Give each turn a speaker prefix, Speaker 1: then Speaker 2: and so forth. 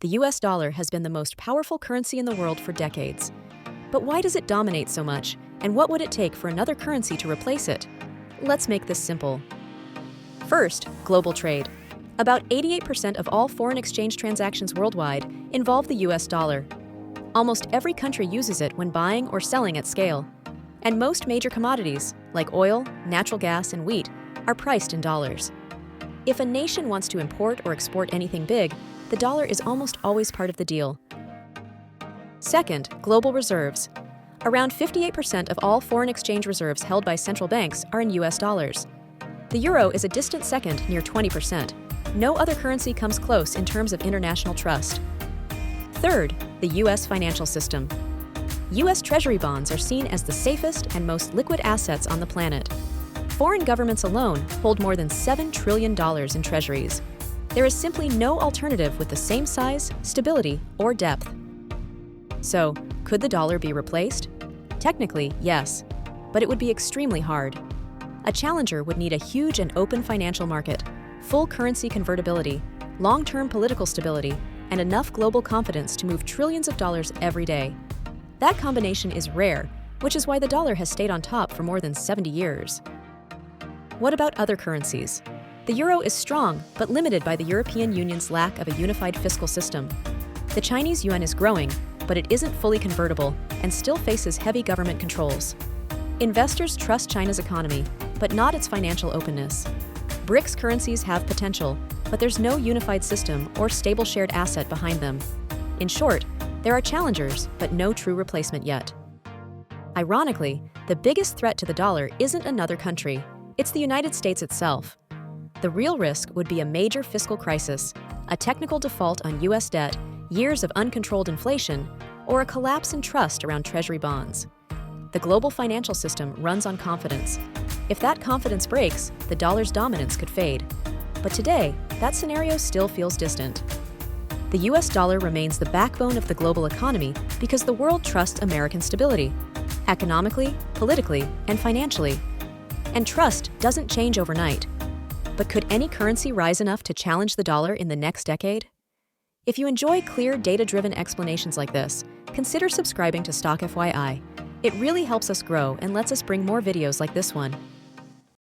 Speaker 1: The US dollar has been the most powerful currency in the world for decades. But why does it dominate so much, and what would it take for another currency to replace it? Let's make this simple. First, global trade. About 88% of all foreign exchange transactions worldwide involve the US dollar. Almost every country uses it when buying or selling at scale. And most major commodities, like oil, natural gas, and wheat, are priced in dollars. If a nation wants to import or export anything big, the dollar is almost always part of the deal. Second, global reserves. Around 58% of all foreign exchange reserves held by central banks are in US dollars. The euro is a distant second, near 20%. No other currency comes close in terms of international trust. Third, the US financial system. US Treasury bonds are seen as the safest and most liquid assets on the planet. Foreign governments alone hold more than $7 trillion in treasuries. There is simply no alternative with the same size, stability, or depth. So, could the dollar be replaced? Technically, yes, but it would be extremely hard. A challenger would need a huge and open financial market, full currency convertibility, long-term political stability, and enough global confidence to move trillions of dollars every day. That combination is rare, which is why the dollar has stayed on top for more than 70 years. What about other currencies? The euro is strong, but limited by the European Union's lack of a unified fiscal system. The Chinese yuan is growing, but it isn't fully convertible and still faces heavy government controls. Investors trust China's economy, but not its financial openness. BRICS currencies have potential, but there's no unified system or stable shared asset behind them. In short, there are challengers, but no true replacement yet. Ironically, the biggest threat to the dollar isn't another country, it's the United States itself. The real risk would be a major fiscal crisis, a technical default on US debt, years of uncontrolled inflation, or a collapse in trust around Treasury bonds. The global financial system runs on confidence. If that confidence breaks, the dollar's dominance could fade. But today, that scenario still feels distant. The US dollar remains the backbone of the global economy because the world trusts American stability, economically, politically, and financially. And trust doesn't change overnight. But could any currency rise enough to challenge the dollar in the next decade? If you enjoy clear, data-driven explanations like this, consider subscribing to StockFYI. It really helps us grow and lets us bring more videos like this one.